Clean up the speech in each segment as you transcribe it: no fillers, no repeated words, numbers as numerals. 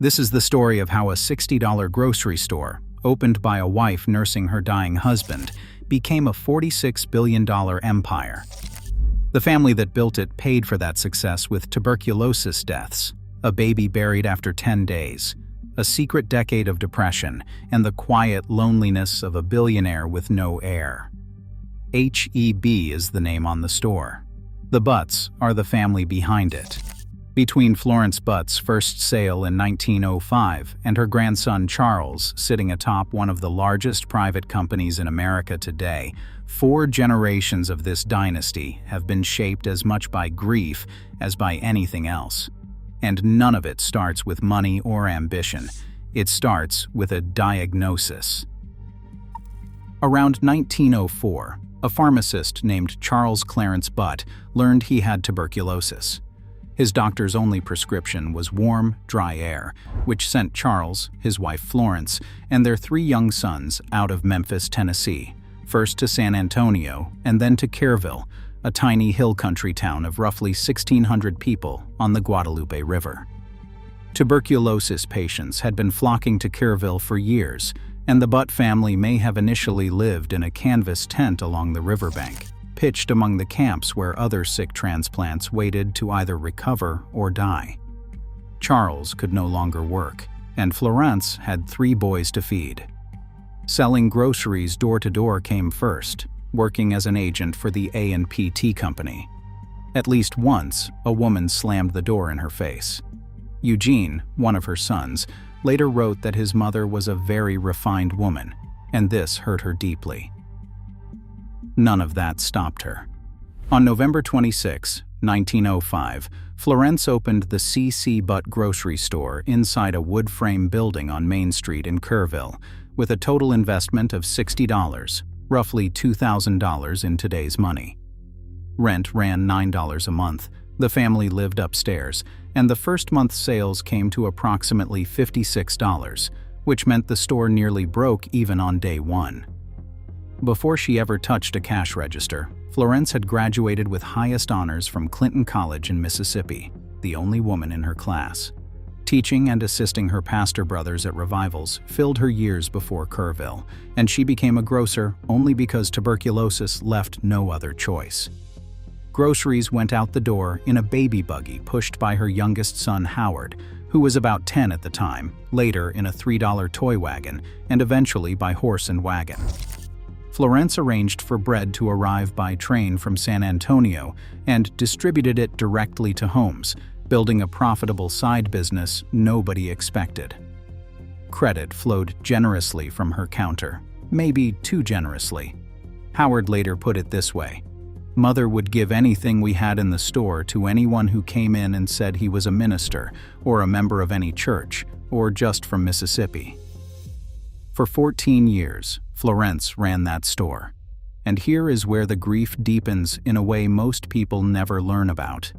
This is the story of how a $60 grocery store, opened by a wife nursing her dying husband, became a $46 billion empire. The family that built it paid for that success with tuberculosis deaths, a baby buried after 10 days, a secret decade of depression, and the quiet loneliness of a billionaire with no heir. HEB is the name on the store. The Butts are the family behind it. Between Florence Butt's first sale in 1905 and her grandson Charles sitting atop one of the largest private companies in America today, 4 generations of this dynasty have been shaped as much by grief as by anything else. And none of it starts with money or ambition. It starts with a diagnosis. Around 1904, a pharmacist named Charles Clarence Butt learned he had tuberculosis. His doctor's only prescription was warm, dry air, which sent Charles, his wife Florence, and their 3 young sons out of Memphis, Tennessee, first to San Antonio and then to Kerrville, a tiny hill country town of roughly 1,600 people on the Guadalupe River. Tuberculosis patients had been flocking to Kerrville for years, and the Butt family may have initially lived in a canvas tent along the riverbank, pitched among the camps where other sick transplants waited to either recover or die. Charles could no longer work, and Florence had 3 boys to feed. Selling groceries door to door came first, working as an agent for the A&P Tea Company. At least once, a woman slammed the door in her face. Eugene, one of her sons, later wrote that his mother was a very refined woman, and this hurt her deeply. None of that stopped her. On November 26, 1905, Florence opened the C.C. Butt grocery store inside a wood frame building on Main Street in Kerrville, with a total investment of $60, roughly $2,000 in today's money. Rent ran $9 a month, the family lived upstairs, and the first month's sales came to approximately $56, which meant the store nearly broke even on day 1. Before she ever touched a cash register, Florence had graduated with highest honors from Clinton College in Mississippi, the only woman in her class. Teaching and assisting her pastor brothers at revivals filled her years before Kerrville, and she became a grocer only because tuberculosis left no other choice. Groceries went out the door in a baby buggy pushed by her youngest son Howard, who was about 10 at the time, later in a $3 toy wagon, and eventually by horse and wagon. Florence arranged for bread to arrive by train from San Antonio and distributed it directly to homes, building a profitable side business nobody expected. Credit flowed generously from her counter, maybe too generously. Howard later put it this way: "Mother would give anything we had in the store to anyone who came in and said he was a minister, or a member of any church, or just from Mississippi." For 14 years, Florence ran that store. And here is where the grief deepens in a way most people never learn about.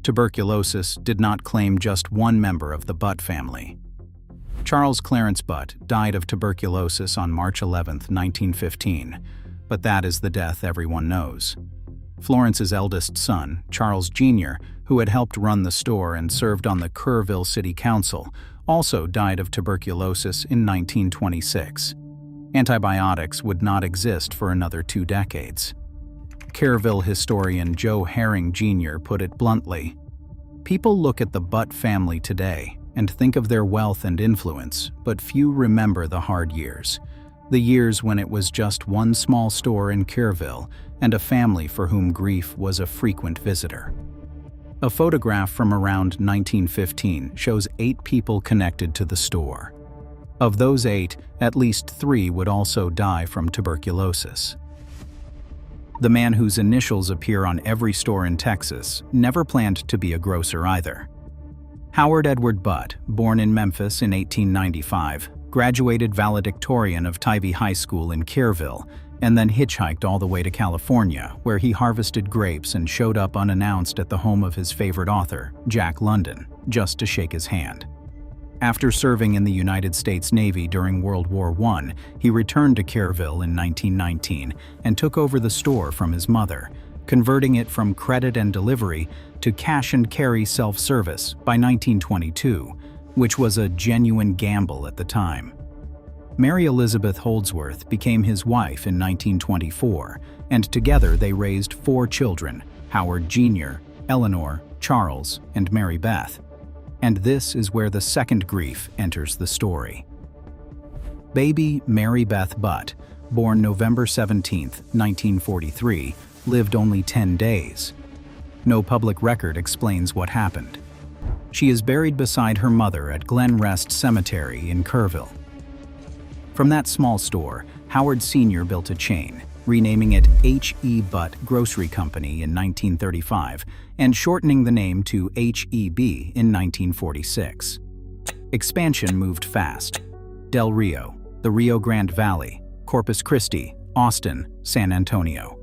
Tuberculosis did not claim just one member of the Butt family. Charles Clarence Butt died of tuberculosis on March 11, 1915, but that is the death everyone knows. Florence's eldest son, Charles Jr., who had helped run the store and served on the Kerrville City Council, also died of tuberculosis in 1926. Antibiotics would not exist for another 2 decades. Kerrville historian Joe Herring Jr. put it bluntly: "People look at the Butt family today and think of their wealth and influence, but few remember the hard years. The years when it was just one small store in Kerrville and a family for whom grief was a frequent visitor." A photograph from around 1915 shows 8 people connected to the store. Of those 8, at least 3 would also die from tuberculosis. The man whose initials appear on every store in Texas never planned to be a grocer either. Howard Edward Butt, born in Memphis in 1895, graduated valedictorian of Tivy High School in Kerrville, and then hitchhiked all the way to California, where he harvested grapes and showed up unannounced at the home of his favorite author, Jack London, just to shake his hand. After serving in the United States Navy during World War I, he returned to Kerrville in 1919 and took over the store from his mother, converting it from credit and delivery to cash and carry self-service by 1922, which was a genuine gamble at the time. Mary Elizabeth Holdsworth became his wife in 1924, and together they raised 4 children: Howard Jr., Eleanor, Charles, and Mary Beth. And this is where the second grief enters the story. Baby Mary Beth Butt, born November 17, 1943, lived only 10 days. No public record explains what happened. She is buried beside her mother at Glen Rest Cemetery in Kerrville. From that small store, Howard Sr. built a chain, renaming it H.E. Butt Grocery Company in 1935 and shortening the name to H.E.B. in 1946. Expansion moved fast. Del Rio, the Rio Grande Valley, Corpus Christi, Austin, San Antonio.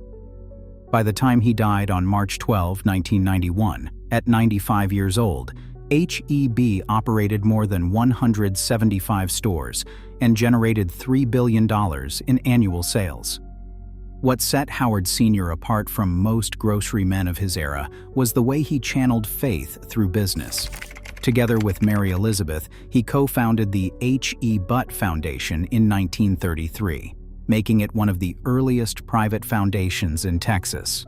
By the time he died on March 12, 1991, at 95 years old, H.E.B. operated more than 175 stores and generated $3 billion in annual sales. What set Howard Sr. apart from most grocery men of his era was the way he channeled faith through business. Together with Mary Elizabeth, he co-founded the H.E. Butt Foundation in 1933, making it one of the earliest private foundations in Texas.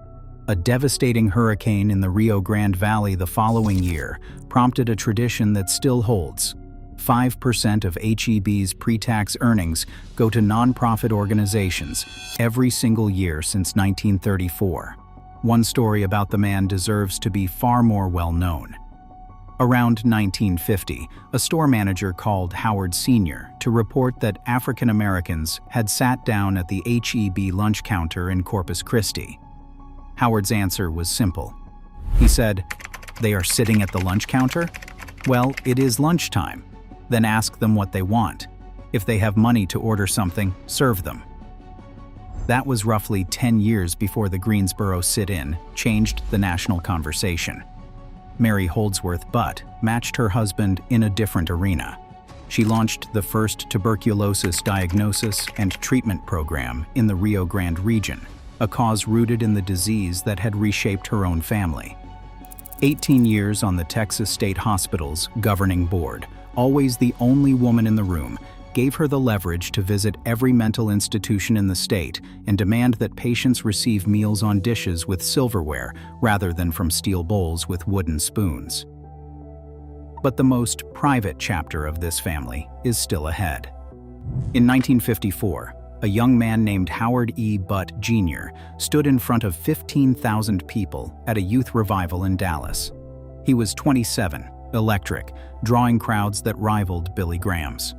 A devastating hurricane in the Rio Grande Valley the following year prompted a tradition that still holds. 5% of H.E.B.'s pre-tax earnings go to nonprofit organizations every single year since 1934. One story about the man deserves to be far more well-known. Around 1950, a store manager called Howard Sr. to report that African Americans had sat down at the H.E.B. lunch counter in Corpus Christi. Howard's answer was simple. He said, "They are sitting at the lunch counter? Well, it is lunchtime. Then ask them what they want. If they have money to order something, serve them." That was roughly 10 years before the Greensboro sit-in changed the national conversation. Mary Holdsworth Butt matched her husband in a different arena. She launched the first tuberculosis diagnosis and treatment program in the Rio Grande region, a cause rooted in the disease that had reshaped her own family. 18 years on the Texas State Hospital's governing board, always the only woman in the room, gave her the leverage to visit every mental institution in the state and demand that patients receive meals on dishes with silverware rather than from steel bowls with wooden spoons. But the most private chapter of this family is still ahead. In 1954, a young man named Howard E. Butt Jr. stood in front of 15,000 people at a youth revival in Dallas. He was 27, electric, drawing crowds that rivaled Billy Graham's.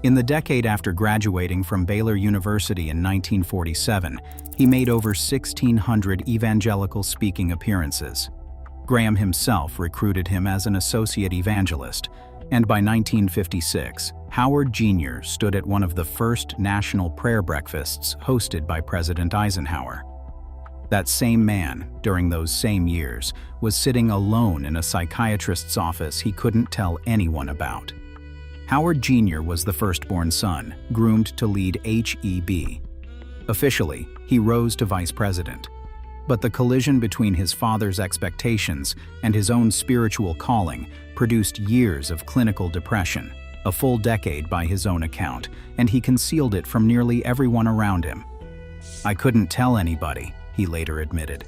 In the decade after graduating from Baylor University in 1947, he made over 1,600 evangelical speaking appearances. Graham himself recruited him as an associate evangelist, and by 1956, Howard Jr. stood at one of the first national prayer breakfasts hosted by President Eisenhower. That same man, during those same years, was sitting alone in a psychiatrist's office he couldn't tell anyone about. Howard Jr. was the firstborn son, groomed to lead H.E.B. Officially, he rose to vice president. But the collision between his father's expectations and his own spiritual calling produced years of clinical depression, a full decade by his own account, and he concealed it from nearly everyone around him. "I couldn't tell anybody," he later admitted.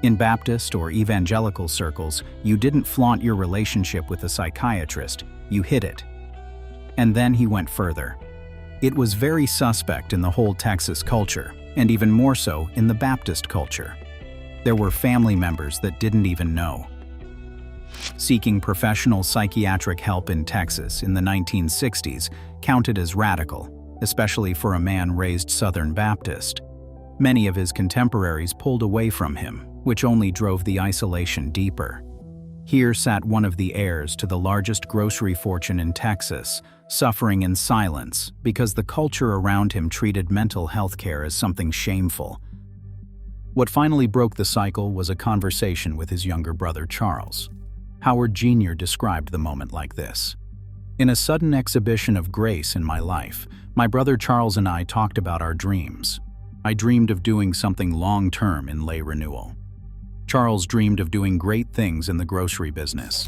In Baptist or evangelical circles, you didn't flaunt your relationship with a psychiatrist, you hid it. And then he went further. It was very suspect in the whole Texas culture, and even more so in the Baptist culture. There were family members that didn't even know. Seeking professional psychiatric help in Texas in the 1960s counted as radical, especially for a man raised Southern Baptist. Many of his contemporaries pulled away from him, which only drove the isolation deeper. Here sat one of the heirs to the largest grocery fortune in Texas, suffering in silence because the culture around him treated mental health care as something shameful. What finally broke the cycle was a conversation with his younger brother Charles. Howard Jr. described the moment like this: "In a sudden exhibition of grace in my life, my brother Charles and I talked about our dreams. I dreamed of doing something long-term in lay renewal. Charles dreamed of doing great things in the grocery business.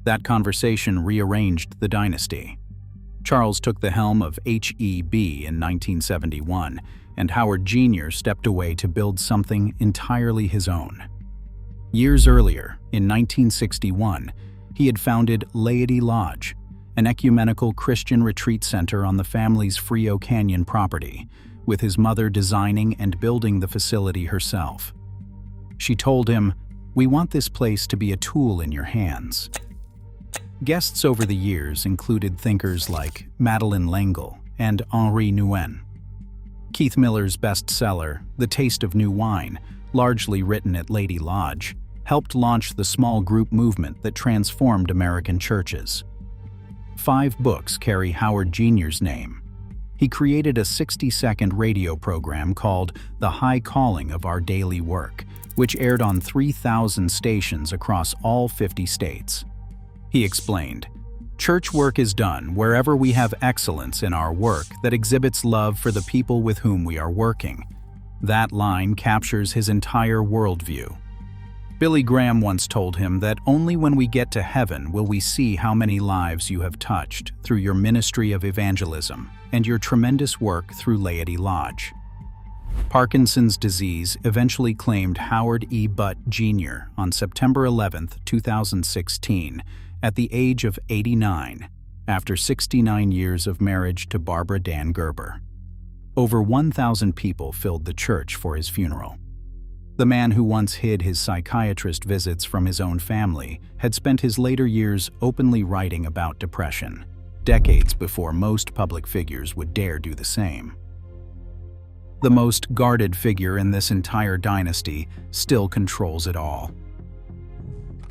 That conversation rearranged the dynasty. Charles took the helm of HEB in 1971, and Howard Jr. stepped away to build something entirely his own. Years earlier, in 1961, he had founded Laity Lodge, an ecumenical Christian retreat center on the family's Frio Canyon property, with his mother designing and building the facility herself. She told him, "We want this place to be a tool in your hands." Guests over the years included thinkers like Madeleine L'Engle and Henri Nouwen. Keith Miller's bestseller, The Taste of New Wine, largely written at Laity Lodge, helped launch the small group movement that transformed American churches. 5 books carry Howard Jr.'s name. He created a 60-second radio program called The High Calling of Our Daily Work, which aired on 3,000 stations across all 50 states. He explained, "Church work is done wherever we have excellence in our work that exhibits love for the people with whom we are working." That line captures his entire worldview. Billy Graham once told him that only when we get to heaven will we see how many lives you have touched through your ministry of evangelism and your tremendous work through Laity Lodge. Parkinson's disease eventually claimed Howard E. Butt, Jr. on September 11, 2016, at the age of 89, after 69 years of marriage to Barbara Dan Gerber. Over 1,000 people filled the church for his funeral. The man who once hid his psychiatrist visits from his own family had spent his later years openly writing about depression, decades before most public figures would dare do the same. The most guarded figure in this entire dynasty still controls it all.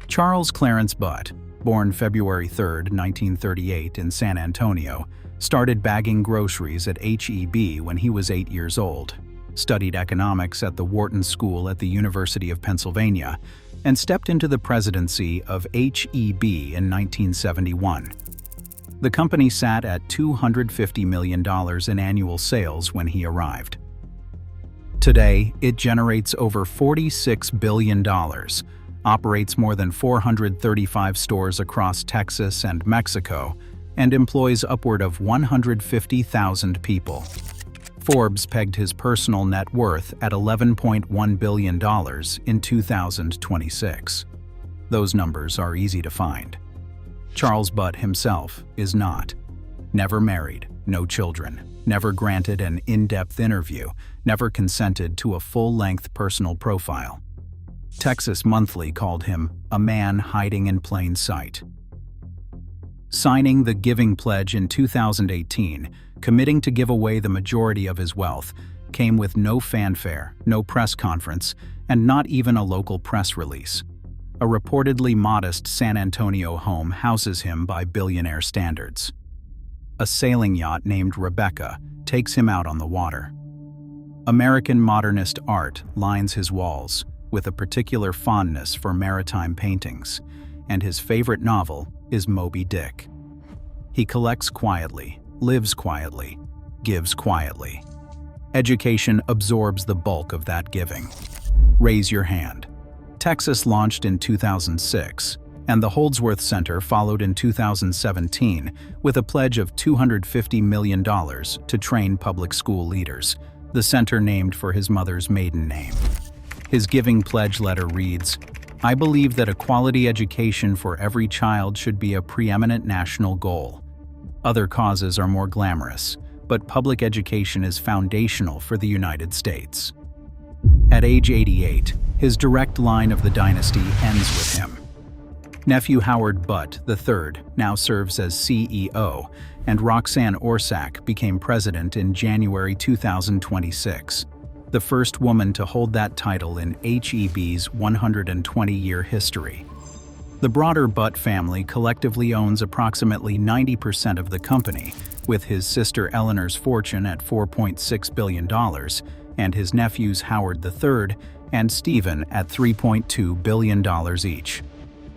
Charles Clarence Butt, born February 3, 1938 in San Antonio, started bagging groceries at HEB when he was 8 years old, studied economics at the Wharton School at the University of Pennsylvania, and stepped into the presidency of HEB in 1971. The company sat at $250 million in annual sales when he arrived. Today, it generates over $46 billion, operates more than 435 stores across Texas and Mexico, and employs upward of 150,000 people. Forbes pegged his personal net worth at $11.1 billion in 2026. Those numbers are easy to find. Charles Butt himself is not. Never married, no children, never granted an in-depth interview, never consented to a full-length personal profile. Texas Monthly called him a man hiding in plain sight. Signing the Giving Pledge in 2018, committing to give away the majority of his wealth, came with no fanfare, no press conference, and not even a local press release. A reportedly modest San Antonio home houses him by billionaire standards. A sailing yacht named Rebecca takes him out on the water. American modernist art lines his walls, with a particular fondness for maritime paintings, and his favorite novel is Moby Dick. He collects quietly, lives quietly, gives quietly. Education absorbs the bulk of that giving. Raise your hand. Texas launched in 2006, and the Holdsworth Center followed in 2017 with a pledge of $250 million to train public school leaders, the center named for his mother's maiden name. His giving pledge letter reads, "I believe that a quality education for every child should be a preeminent national goal. Other causes are more glamorous, but public education is foundational for the United States." At age 88, his direct line of the dynasty ends with him. Nephew Howard Butt III now serves as CEO, and Roxanne Orsak became president in January 2026. The first woman to hold that title in HEB's 120-year history. The broader Butt family collectively owns approximately 90% of the company, with his sister Eleanor's fortune at $4.6 billion and his nephews Howard III and Stephen at $3.2 billion each.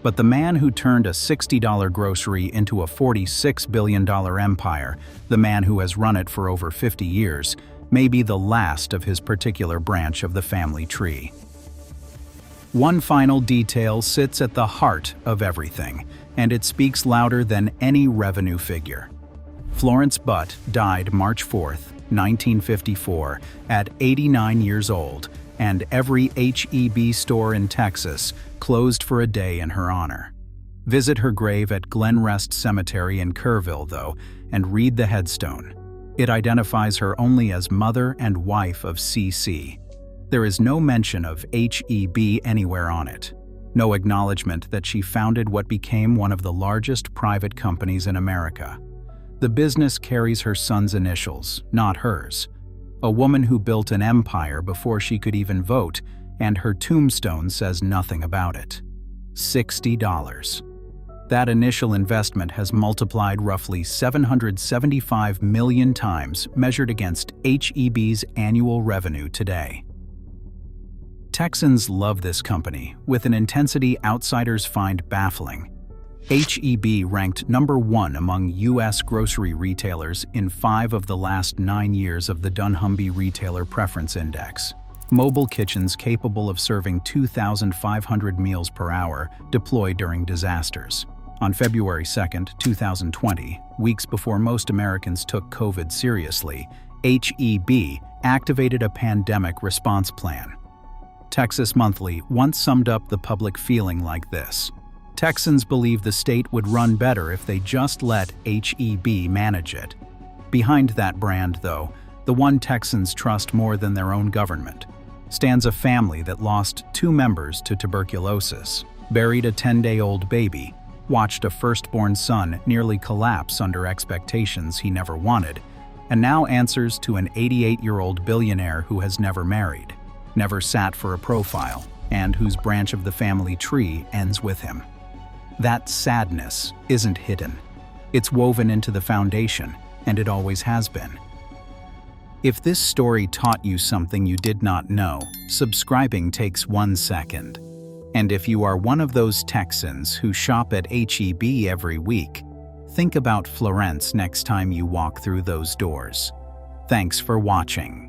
But the man who turned a $60 grocery into a $46 billion empire, the man who has run it for over 50 years, may be the last of his particular branch of the family tree. One final detail sits at the heart of everything, and it speaks louder than any revenue figure. Florence Butt died March 4, 1954, at 89 years old, and every HEB store in Texas closed for a day in her honor. Visit her grave at Glen Rest Cemetery in Kerrville, though, and read the headstone. It identifies her only as mother and wife of C.C. There is no mention of HEB anywhere on it. No acknowledgement that she founded what became one of the largest private companies in America. The business carries her son's initials, not hers. A woman who built an empire before she could even vote, and her tombstone says nothing about it. $60. That initial investment has multiplied roughly 775 million times measured against HEB's annual revenue today. Texans love this company, with an intensity outsiders find baffling. HEB ranked #1 among U.S. grocery retailers in 5 of the last 9 years of the Dunnhumby Retailer Preference Index. Mobile kitchens capable of serving 2,500 meals per hour deploy during disasters. On February 2, 2020, weeks before most Americans took COVID seriously, HEB activated a pandemic response plan. Texas Monthly once summed up the public feeling like this: Texans believe the state would run better if they just let HEB manage it. Behind that brand, though, the one Texans trust more than their own government, stands a family that lost 2 members to tuberculosis, buried a 10-day-old baby, watched a firstborn son nearly collapse under expectations he never wanted, and now answers to an 88-year-old billionaire who has never married, never sat for a profile, and whose branch of the family tree ends with him. That sadness isn't hidden. It's woven into the foundation, and it always has been. If this story taught you something you did not know, subscribing takes 1 second. And if you are one of those Texans who shop at HEB every week, think about Florence next time you walk through those doors. Thanks for watching.